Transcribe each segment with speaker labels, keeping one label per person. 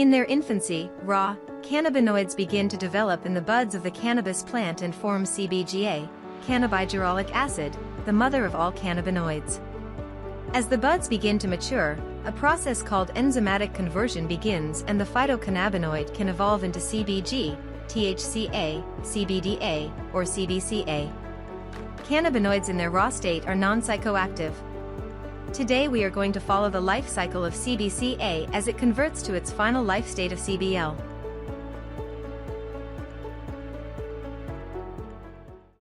Speaker 1: In their infancy, raw, cannabinoids begin to develop in the buds of the cannabis plant and form CBGA, cannabigerolic acid, the mother of all cannabinoids. As the buds begin to mature, a process called enzymatic conversion begins and the phytocannabinoid can evolve into CBG, THCA, CBDA, or CBCA. Cannabinoids in their raw state are non-psychoactive. Today we are going to follow the life cycle of CBCA as it converts to its final life state of CBL.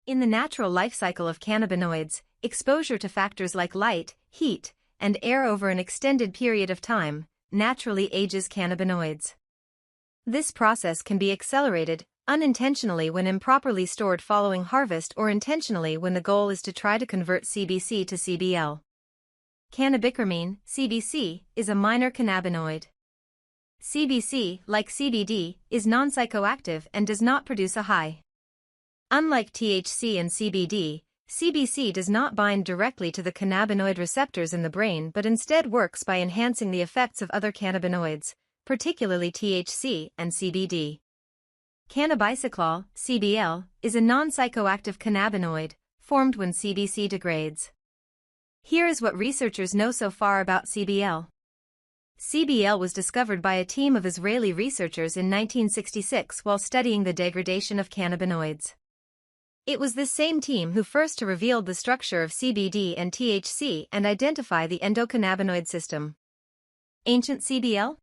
Speaker 1: In the natural life cycle of cannabinoids, exposure to factors like light, heat, and air over an extended period of time naturally ages cannabinoids. This process can be accelerated, unintentionally when improperly stored following harvest or intentionally when the goal is to try to convert CBC to CBL. Cannabichromine, CBC, is a minor cannabinoid. CBC, like CBD, is non-psychoactive and does not produce a high. Unlike THC and CBD, CBC does not bind directly to the cannabinoid receptors in the brain but instead works by enhancing the effects of other cannabinoids, particularly THC and CBD. Cannabicyclol, CBL, is a non-psychoactive cannabinoid, formed when CBC degrades. Here is what researchers know so far about CBL. CBL was discovered by a team of Israeli researchers in 1966 while studying the degradation of cannabinoids. It was this same team who first revealed the structure of CBD and THC and identify the endocannabinoid system. Ancient CBL?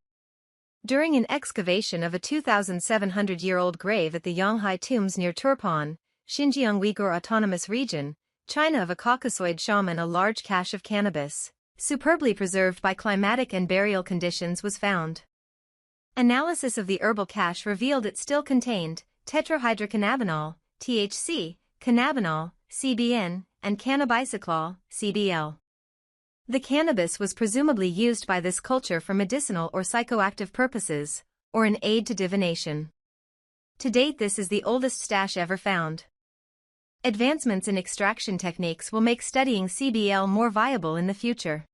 Speaker 1: During an excavation of a 2,700-year-old grave at the Yonghai tombs near Turpan, Xinjiang Uyghur Autonomous Region, China, of a Caucasoid shaman, a large cache of cannabis, superbly preserved by climatic and burial conditions, was found. Analysis of the herbal cache revealed it still contained tetrahydrocannabinol, THC, cannabinol, CBN, and cannabicyclol, CBL. The cannabis was presumably used by this culture for medicinal or psychoactive purposes, or an aid to divination. To date, this is the oldest stash ever found. Advancements in extraction techniques will make studying CBL more viable in the future.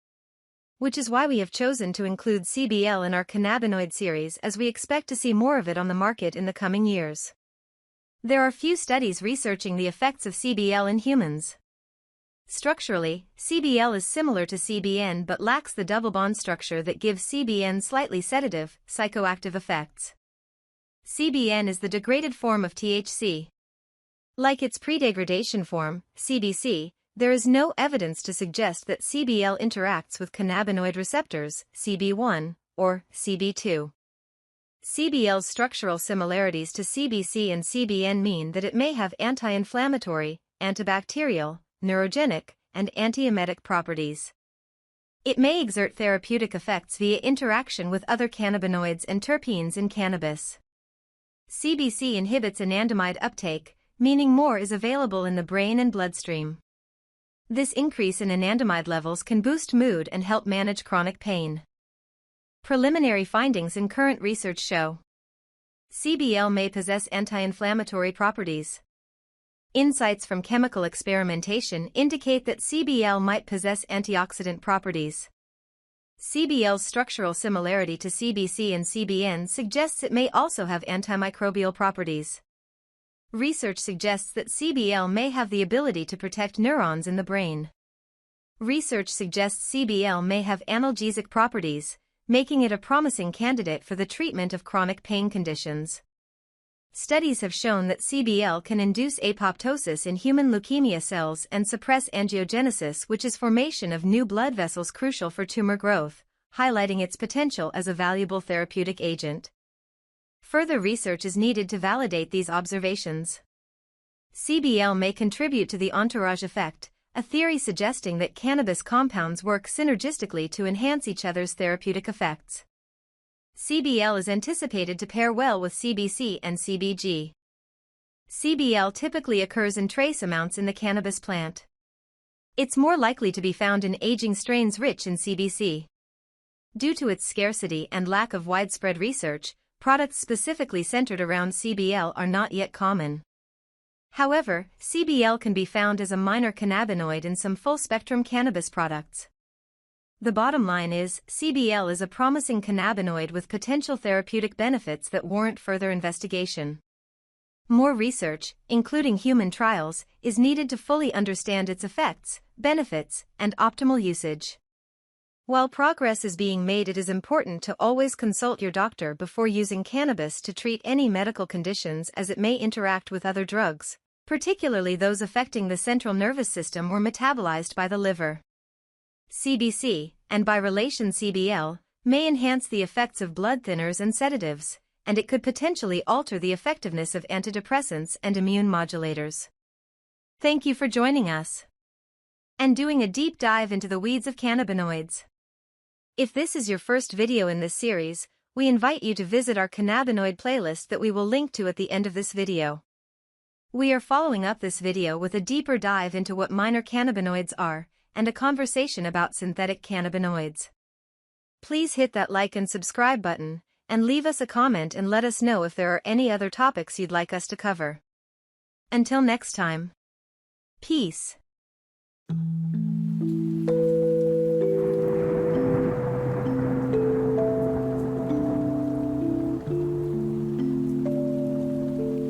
Speaker 1: Which is why we have chosen to include CBL in our cannabinoid series, as we expect to see more of it on the market in the coming years. There are few studies researching the effects of CBL in humans. Structurally, CBL is similar to CBN but lacks the double bond structure that gives CBN slightly sedative, psychoactive effects. CBN is the degraded form of THC. Like its predegradation form, CBC, there is no evidence to suggest that CBL interacts with cannabinoid receptors, CB1, or CB2. CBL's structural similarities to CBC and CBN mean that it may have anti-inflammatory, antibacterial, neurogenic, and antiemetic properties. It may exert therapeutic effects via interaction with other cannabinoids and terpenes in cannabis. CBC inhibits anandamide uptake, meaning more is available in the brain and bloodstream. This increase in anandamide levels can boost mood and help manage chronic pain. Preliminary findings in current research show CBL may possess anti-inflammatory properties. Insights from chemical experimentation indicate that CBL might possess antioxidant properties. CBL's structural similarity to CBC and CBN suggests it may also have antimicrobial properties. Research suggests that CBL may have the ability to protect neurons in the brain. Research suggests CBL may have analgesic properties, making it a promising candidate for the treatment of chronic pain conditions. Studies have shown that CBL can induce apoptosis in human leukemia cells and suppress angiogenesis, which is formation of new blood vessels crucial for tumor growth, highlighting its potential as a valuable therapeutic agent. Further research is needed to validate these observations. CBL may contribute to the entourage effect, a theory suggesting that cannabis compounds work synergistically to enhance each other's therapeutic effects. CBL is anticipated to pair well with CBC and CBG. CBL typically occurs in trace amounts in the cannabis plant. It's more likely to be found in aging strains rich in CBC. Due to its scarcity and lack of widespread research, products specifically centered around CBL are not yet common. However, CBL can be found as a minor cannabinoid in some full-spectrum cannabis products. The bottom line is, CBL is a promising cannabinoid with potential therapeutic benefits that warrant further investigation. More research, including human trials, is needed to fully understand its effects, benefits, and optimal usage. While progress is being made, it is important to always consult your doctor before using cannabis to treat any medical conditions, as it may interact with other drugs, particularly those affecting the central nervous system or metabolized by the liver. CBC, and by relation CBL, may enhance the effects of blood thinners and sedatives, and it could potentially alter the effectiveness of antidepressants and immune modulators. Thank you for joining us and doing a deep dive into the weeds of cannabinoids. If this is your first video in this series, we invite you to visit our cannabinoid playlist that we will link to at the end of this video. We are following up this video with a deeper dive into what minor cannabinoids are, and a conversation about synthetic cannabinoids. Please hit that like and subscribe button, and leave us a comment and let us know if there are any other topics you'd like us to cover. Until next time. Peace.